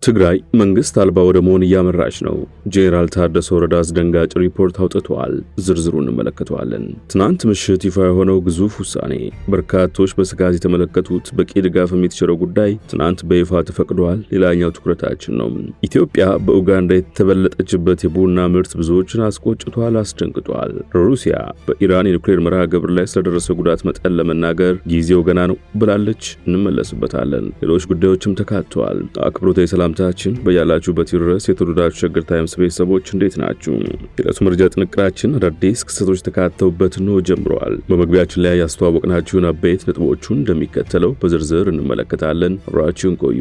ትግራይ መንግስት አልባ ወደ መሆን እያመራች ነው። ጄኔራል ታደሰ ወረደ አስደንጋጭ ሪፖርት አውጥተዋል። ዝርዝሩን እንመለከተዋለን። ትናንት ምሽት ይፋ የሆነው ግዙፍ ውሳኔ፣ በርካቶች በስጋት የተመለከቱት በቂ ድጋፍ የሚትችለው ጉዳይ ትናንት በይፋ ተፈቅዷል። ሌላኛው ትኩረታችን ነው። ኢትዮጵያ በኡጋንዳ የተበለጠችበት የቡና ምርት ብዙዎችን አስቆጭቷል፣ አስደንግጧል። ሩሲያ በኢራን የኒውክሌር መርሃ ግብር ላይ ስለደረሰ ጉዳት መጠን ለመናገር ጊዜው ገና ነው ብላለች። እንመለስበታለን። ሌሎች ጉዳዮችም ተካተዋል። አክብሮታዊ ሰላምታችን በያላችሁበት ይድረስ። የተወደዳችሁ ሸገር ታይምስ ቤተሰቦች እንዴት ናችሁ? የዕለቱ መረጃ ጥንቅራችን አዳዲስ ክስተቶች ተካተውበት ነው ጀምረዋል። በመግቢያችን ላይ ያስተዋወቅናችሁን አበይት ነጥቦቹን እንደሚከተለው በዝርዝር እንመለከታለን። አብራችሁን ቆዩ።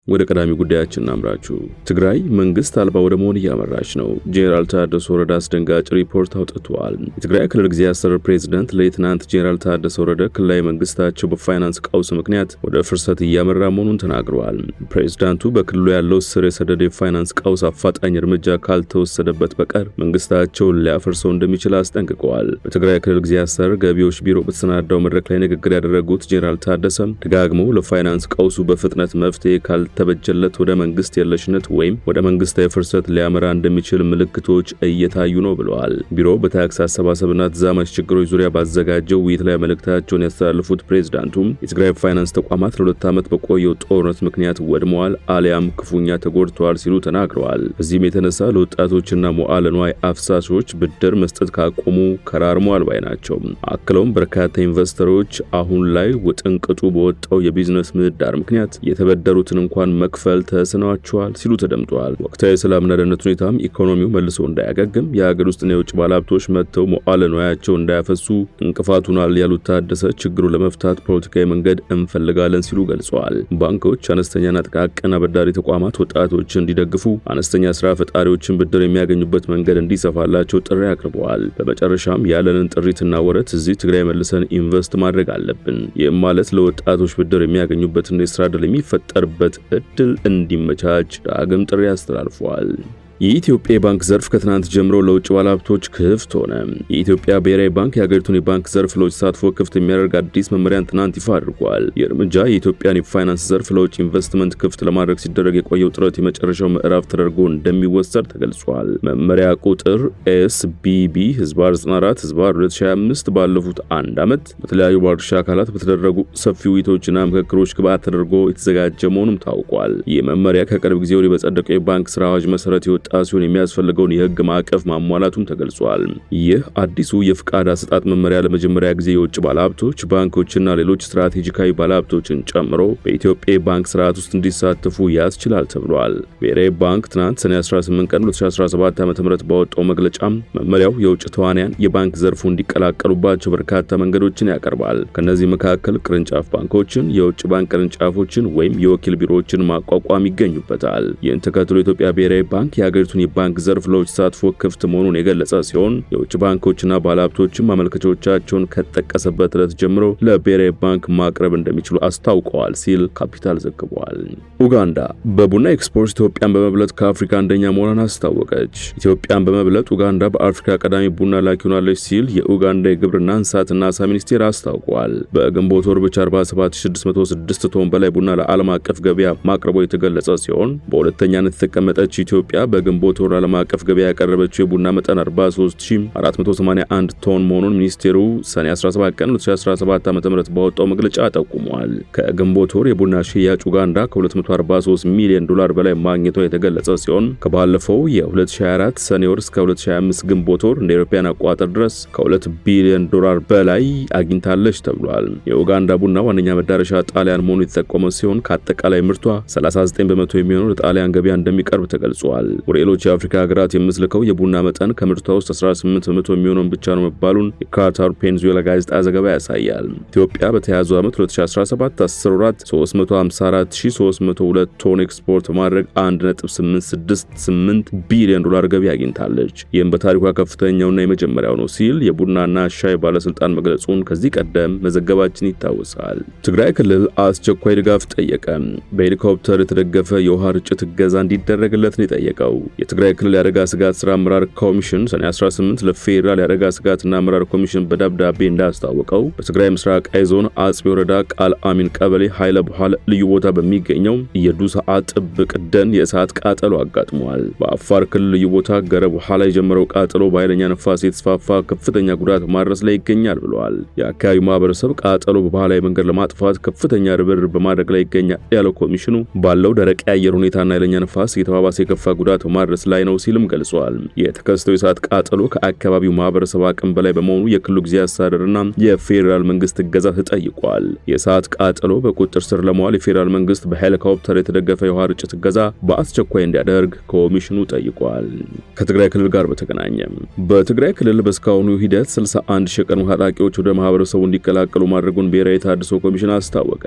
ወደ ቀዳሚ ጉዳያችን እናምራችሁ። ትግራይ መንግስት አልባ ወደ መሆን እያመራች ነው። ጄኔራል ታደሰ ወረደ አስደንጋጭ ሪፖርት አውጥተዋል። የትግራይ ክልል ጊዜያዊ አስተዳደር ፕሬዝዳንት ሌተናንት ጄኔራል ታደሰ ወረደ ክልላዊ መንግስታቸው በፋይናንስ ቀውስ ምክንያት ወደ ፍርሰት እያመራ መሆኑን ተናግረዋል። ፕሬዝዳንቱ በክልሉ ያለው ስር የሰደደ የፋይናንስ ቀውስ አፋጣኝ እርምጃ ካልተወሰደበት በቀር መንግስታቸውን ሊያፈርሰው እንደሚችል አስጠንቅቀዋል። በትግራይ ክልል ጊዜያዊ አስተዳደር ገቢዎች ቢሮ በተሰናዳው መድረክ ላይ ንግግር ያደረጉት ጄኔራል ታደሰ ደጋግመው ለፋይናንስ ቀውሱ በፍጥነት መፍትሄ ተበጀለት ወደ መንግስት የለሽነት ወይም ወደ መንግስታዊ ፍርሰት ሊያመራ እንደሚችል ምልክቶች እየታዩ ነው ብለዋል። ቢሮው በታክስ አሰባሰብና ተዛማጅ ችግሮች ዙሪያ ባዘጋጀው ውይይት ላይ መልእክታቸውን ያስተላለፉት ፕሬዝዳንቱም የትግራይ ፋይናንስ ተቋማት ለ2 ዓመት በቆየው ጦርነት ምክንያት ወድመዋል አሊያም ክፉኛ ተጎድተዋል ሲሉ ተናግረዋል። በዚህም የተነሳ ለወጣቶችና መዋዕለ ንዋይ አፍሳሾች ብድር መስጠት ካቆሙ ከራርመዋል ባይ ናቸው። አክለውም በርካታ ኢንቨስተሮች አሁን ላይ ውጥንቅጡ በወጣው የቢዝነስ ምህዳር ምክንያት የተበደሩትን እንኳን መክፈል ተስኗቸዋል ሲሉ ተደምጠዋል። ወቅታዊ ሰላምና ደህንነት ሁኔታም ኢኮኖሚው መልሶ እንዳያገግም የሀገር ውስጥና የውጭ ባለሀብቶች መጥተው መዋዕለ ንዋያቸው እንዳያፈሱ እንቅፋት ሆኗል ያሉት ታደሰ ችግሩን ለመፍታት ፖለቲካዊ መንገድ እንፈልጋለን ሲሉ ገልጸዋል። ባንኮች፣ አነስተኛና ጥቃቅን አበዳሪ ተቋማት ወጣቶችን እንዲደግፉ፣ አነስተኛ ስራ ፈጣሪዎችን ብድር የሚያገኙበት መንገድ እንዲሰፋላቸው ጥሪ አቅርበዋል። በመጨረሻም ያለንን ጥሪትና ወረት እዚህ ትግራይ መልሰን ኢንቨስት ማድረግ አለብን። ይህም ማለት ለወጣቶች ብድር የሚያገኙበትና የስራ ዕድል የሚፈጠርበት እድል እንዲመቻች ዳግም ጥሪ አስተላልፈዋል። የኢትዮጵያ ባንክ ዘርፍ ከትናንት ጀምሮ ለውጭ ባለሀብቶች ክፍት ሆነ። የኢትዮጵያ ብሔራዊ ባንክ የሀገሪቱን የባንክ ዘርፍ ለውጭ ተሳትፎ ክፍት የሚያደርግ አዲስ መመሪያን ትናንት ይፋ አድርጓል። የእርምጃ የኢትዮጵያን የፋይናንስ ዘርፍ ለውጭ ኢንቨስትመንት ክፍት ለማድረግ ሲደረግ የቆየው ጥረት የመጨረሻው ምዕራፍ ተደርጎ እንደሚወሰድ ተገልጿል። መመሪያ ቁጥር SBB/94/2025 ባለፉት አንድ ዓመት በተለያዩ ባለድርሻ አካላት በተደረጉ ሰፊ ውይይቶችና ምክክሮች ግብዓት ተደርጎ የተዘጋጀ መሆኑም ታውቋል። ይህ መመሪያ ከቅርብ ጊዜ ወዲህ በጸደቀው የባንክ ስራ አዋጅ መሰረት ሲሆን የሚያስፈልገውን የህግ ማዕቀፍ ማሟላቱም ተገልጿል። ይህ አዲሱ የፍቃድ አሰጣጥ መመሪያ ለመጀመሪያ ጊዜ የውጭ ባለሀብቶች፣ ባንኮችና ሌሎች ስትራቴጂካዊ ባለሀብቶችን ጨምሮ በኢትዮጵያ ባንክ ስርዓት ውስጥ እንዲሳተፉ ያስችላል ተብሏል። ብሔራዊ ባንክ ትናንት ሰኔ 18 ቀን 2017 ዓ.ም ባወጣው መግለጫ መመሪያው የውጭ ተዋንያን የባንክ ዘርፉ እንዲቀላቀሉባቸው በርካታ መንገዶችን ያቀርባል። ከነዚህ መካከል ቅርንጫፍ ባንኮችን፣ የውጭ ባንክ ቅርንጫፎችን ወይም የወኪል ቢሮዎችን ማቋቋም ይገኙበታል። ይህን ተከትሎ የኢትዮጵያ ብሔራዊ ባንክ የሀገሪቱን የባንክ ዘርፍ ለውጭ ተሳትፎ ክፍት መሆኑን የገለጸ ሲሆን የውጭ ባንኮችና ባለሀብቶችም ማመልከቻዎቻቸውን ከተጠቀሰበት ዕለት ጀምሮ ለብሔራዊ ባንክ ማቅረብ እንደሚችሉ አስታውቀዋል ሲል ካፒታል ዘግቧል። ኡጋንዳ በቡና ኤክስፖርት ኢትዮጵያን በመብለጥ ከአፍሪካ አንደኛ መሆኗን አስታወቀች። ኢትዮጵያን በመብለጥ ኡጋንዳ በአፍሪካ ቀዳሚ ቡና ላኪ ሆናለች ሲል የኡጋንዳ የግብርና እንስሳትና ዓሳ ሚኒስቴር አስታውቋል። በግንቦት ወር ብቻ 47606 ቶን በላይ ቡና ለዓለም አቀፍ ገበያ ማቅረቧ የተገለጸ ሲሆን በሁለተኛነት የተቀመጠች ኢትዮጵያ በግንቦት ወር ዓለም አቀፍ ገበያ ያቀረበችው የቡና መጠን 43481 ቶን መሆኑን ሚኒስቴሩ ሰኔ 17 ቀን 2017 ዓ.ም ባወጣው መግለጫ ጠቁሟል። ከግንቦት ወር የቡና ሽያጭ ኡጋንዳ ከ243 ሚሊዮን ዶላር በላይ ማግኘቷ የተገለጸ ሲሆን ከባለፈው የ2024 ሰኔ ወር እስከ 2025 ግንቦት ወር እንደ አውሮፓውያን አቆጣጠር ድረስ ከ2 ቢሊዮን ዶላር በላይ አግኝታለች ተብሏል። የኡጋንዳ ቡና ዋነኛ መዳረሻ ጣሊያን መሆኑ የተጠቆመ ሲሆን ከአጠቃላይ ምርቷ 39 በመቶ የሚሆነው ለጣሊያን ገበያ እንደሚቀርብ ተገልጿል። ወደ ሌሎች የአፍሪካ ሀገራት የምትልከው የቡና መጠን ከምርቷ ውስጥ 18 በመቶ የሚሆነውን ብቻ ነው መባሉን የካታር ፔንዙዌላ ጋዜጣ ዘገባ ያሳያል። ኢትዮጵያ በተያዘው ዓመት 2017 10 ወራት 354302 ቶን ኤክስፖርት በማድረግ 1.868 ቢሊዮን ዶላር ገቢ አግኝታለች። ይህም በታሪኳ ከፍተኛውና የመጀመሪያው ነው ሲል የቡናና ሻይ ባለስልጣን መግለጹን ከዚህ ቀደም መዘገባችን ይታወሳል። ትግራይ ክልል አስቸኳይ ድጋፍ ጠየቀ። በሄሊኮፕተር የተደገፈ የውሃ ርጭት እገዛ እንዲደረግለት ነው የጠየቀው። የትግራይ ክልል የአደጋ ስጋት ስራ አመራር ኮሚሽን ሰኔ 18 ለፌዴራል የአደጋ ስጋትና አመራር ኮሚሽን በደብዳቤ እንዳስታወቀው በትግራይ ምስራቃዊ ዞን አጽቢ ወረዳ ቃል አሚን ቀበሌ ኃይለ በኋላ ልዩ ቦታ በሚገኘው የዱሰዓ ጥብቅ ደን የእሳት ቃጠሎ አጋጥሟል። በአፋር ክልል ልዩ ቦታ ገረ በኋላ የጀመረው ቃጠሎ በኃይለኛ ነፋስ የተስፋፋ ከፍተኛ ጉዳት ማድረስ ላይ ይገኛል ብለዋል። የአካባቢው ማህበረሰብ ቃጠሎ በባህላዊ መንገድ ለማጥፋት ከፍተኛ ርብርብ በማድረግ ላይ ይገኛል ያለው ኮሚሽኑ ባለው ደረቅ የአየር ሁኔታና ኃይለኛ ነፋስ የተባባሰ የከፋ ጉዳት ማድረስ ላይ ነው ሲልም ገልጿል። የተከሰተው የእሳት ቃጠሎ ከአካባቢው ማህበረሰብ አቅም በላይ በመሆኑ የክልሉ ጊዜያዊ አስተዳደርና የፌዴራል መንግስት እገዛ ተጠይቋል። የእሳት ቃጠሎ በቁጥጥር ስር ለመዋል የፌዴራል መንግስት በሄሊኮፕተር የተደገፈ የውሃ ርጭት እገዛ በአስቸኳይ እንዲያደርግ ኮሚሽኑ ጠይቋል። ከትግራይ ክልል ጋር በተገናኘ በትግራይ ክልል በስካሁኑ ሂደት 61 ሺህ የቀድሞ ታጣቂዎች ወደ ማህበረሰቡ እንዲቀላቀሉ ማድረጉን ብሔራዊ ተሃድሶ ኮሚሽን አስታወቀ።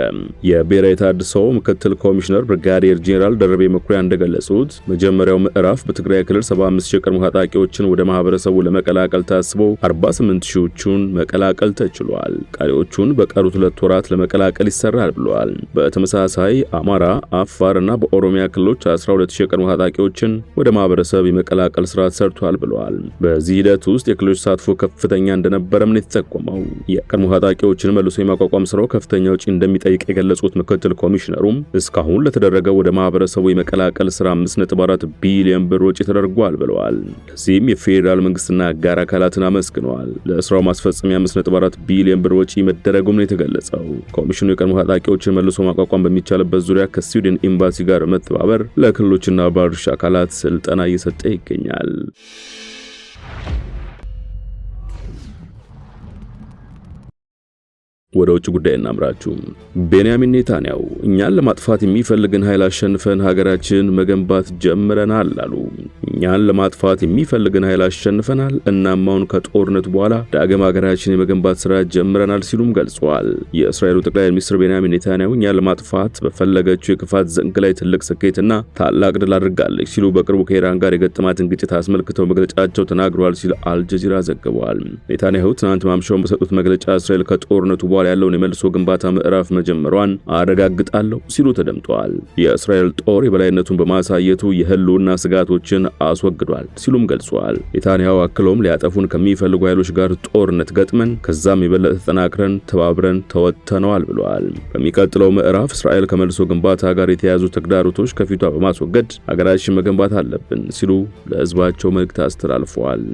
የብሔራዊ ተሃድሶ ምክትል ኮሚሽነር ብርጋዴር ጄኔራል ደረቤ መኩሪያ እንደገለጹት መጀመሪያው ምዕራፍ በትግራይ ክልል 75 ሺህ የቀድሞ ታጣቂዎችን ወደ ማህበረሰቡ ለመቀላቀል ታስቦ 48 ሺዎቹን መቀላቀል ተችሏል። ቀሪዎቹን በቀሩት 2 ወራት ለመቀላቀል ይሰራል ብለዋል። በተመሳሳይ አማራ፣ አፋር እና በኦሮሚያ ክልሎች 12 ሺህ የቀድሞ ታጣቂዎችን ወደ ማህበረሰብ የመቀላቀል ስራ ተሰርቷል ብለዋል። በዚህ ሂደት ውስጥ የክልሎች ተሳትፎ ከፍተኛ እንደነበረም ነው የተጠቆመው። የቀድሞ ታጣቂዎችን መልሶ የማቋቋም ስራው ከፍተኛ ወጪ እንደሚጠይቅ የገለጹት ምክትል ኮሚሽነሩም እስካሁን ለተደረገው ወደ ማህበረሰቡ የመቀላቀል ስራ 5.4 ቢሊዮን ብር ወጪ ተደርጓል ብለዋል። ለዚህም የፌዴራል መንግስትና አጋር አካላትን አመስግነዋል። ለስራው ማስፈጸሚያ 5.4 ቢሊዮን ብር ወጪ መደረጉም ነው የተገለጸው። ኮሚሽኑ የቀድሞ ታጣቂዎችን መልሶ ማቋቋም በሚቻልበት ዙሪያ ከስዊድን ኤምባሲ ጋር መተባበር ለክልሎችና ባለድርሻ አካላት ስልጠና እየሰጠ ይገኛል። ወደ ውጭ ጉዳይ እናምራችሁ። ቤንያሚን ኔታንያሁ እኛን ለማጥፋት የሚፈልግን ኃይል አሸንፈን ሀገራችን መገንባት ጀምረናል አሉ። እኛን ለማጥፋት የሚፈልግን ኃይል አሸንፈናል፣ እናም አሁን ከጦርነቱ በኋላ ዳግም ሀገራችን የመገንባት ስራ ጀምረናል ሲሉም ገልጸዋል። የእስራኤሉ ጠቅላይ ሚኒስትር ቤንያሚን ኔታንያሁ እኛን ለማጥፋት በፈለገችው የክፋት ዘንግ ላይ ትልቅ ስኬትና ታላቅ ድል አድርጋለች ሲሉ በቅርቡ ከኢራን ጋር የገጠማትን ግጭት አስመልክተው መግለጫቸው ተናግረዋል ሲል አልጀዚራ ዘግቧል። ኔታንያሁ ትናንት ማምሻውን በሰጡት መግለጫ እስራኤል ከጦርነቱ በኋላ ያለውን የመልሶ ግንባታ ምዕራፍ መጀመሯን አረጋግጣለሁ ሲሉ ተደምጠዋል። የእስራኤል ጦር የበላይነቱን በማሳየቱ የህልውና ስጋቶችን አስወግዷል ሲሉም ገልጿል። ኔታንያሁ አክለውም ሊያጠፉን ከሚፈልጉ ኃይሎች ጋር ጦርነት ገጥመን ከዛም የበለጠ ተጠናክረን ተባብረን ተወጥተነዋል ብለዋል። በሚቀጥለው ምዕራፍ እስራኤል ከመልሶ ግንባታ ጋር የተያያዙ ተግዳሮቶች ከፊቷ በማስወገድ ሀገራችን መገንባት አለብን ሲሉ ለህዝባቸው መልእክት አስተላልፈዋል።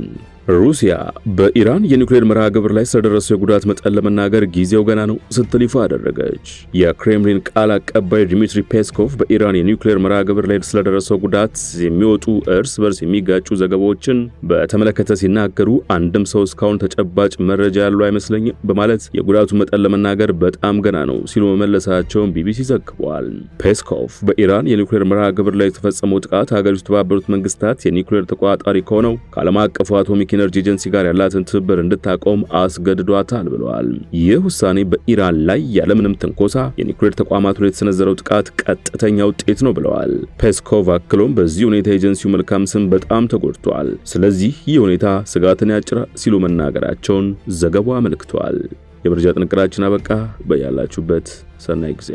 ሩሲያ በኢራን የኒውክሌር መርሃ ግብር ላይ ስለደረሰው የጉዳት መጠን ለመናገር ጊዜው ገና ነው ስትል ይፋ አደረገች። የክሬምሊን ቃል አቀባይ ዲሚትሪ ፔስኮቭ በኢራን የኒውክሌር መርሃ ግብር ላይ ስለደረሰው ጉዳት የሚወጡ እርስ በርስ የሚጋጩ ዘገባዎችን በተመለከተ ሲናገሩ አንድም ሰው እስካሁን ተጨባጭ መረጃ ያለው አይመስለኝም በማለት የጉዳቱ መጠን ለመናገር በጣም ገና ነው ሲሉ መመለሳቸውን ቢቢሲ ዘግቧል። ፔስኮቭ በኢራን የኒውክሌር መርሃ ግብር ላይ የተፈጸመው ጥቃት ሀገሪቱ የተባበሩት መንግስታት የኒውክሌር ተቆጣጣሪ ከሆነው ከዓለም አቀፉ አቶሚክ ኢነርጂ ኤጀንሲ ጋር ያላትን ትብብር እንድታቆም አስገድዷታል ብለዋል። ይህ ውሳኔ በኢራን ላይ ያለምንም ትንኮሳ የኒውክሌር ተቋማት ላይ የተሰነዘረው ጥቃት ቀጥተኛ ውጤት ነው ብለዋል። ፔስኮቭ አክሎም በዚህ ሁኔታ ኤጀንሲው መልካም ስም በጣም ተጎድቷል፣ ስለዚህ ይህ ሁኔታ ስጋትን ያጭራል ሲሉ መናገራቸውን ዘገባው አመልክቷል። የመረጃ ጥንቅራችን አበቃ። በያላችሁበት ሰናይ ጊዜ።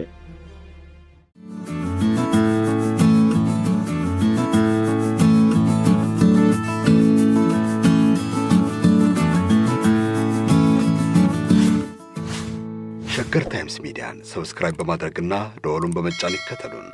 ሸገር ታይምስ ሚዲያን ሰብስክራይብ በማድረግና ደወሉን በመጫን ይከተሉን።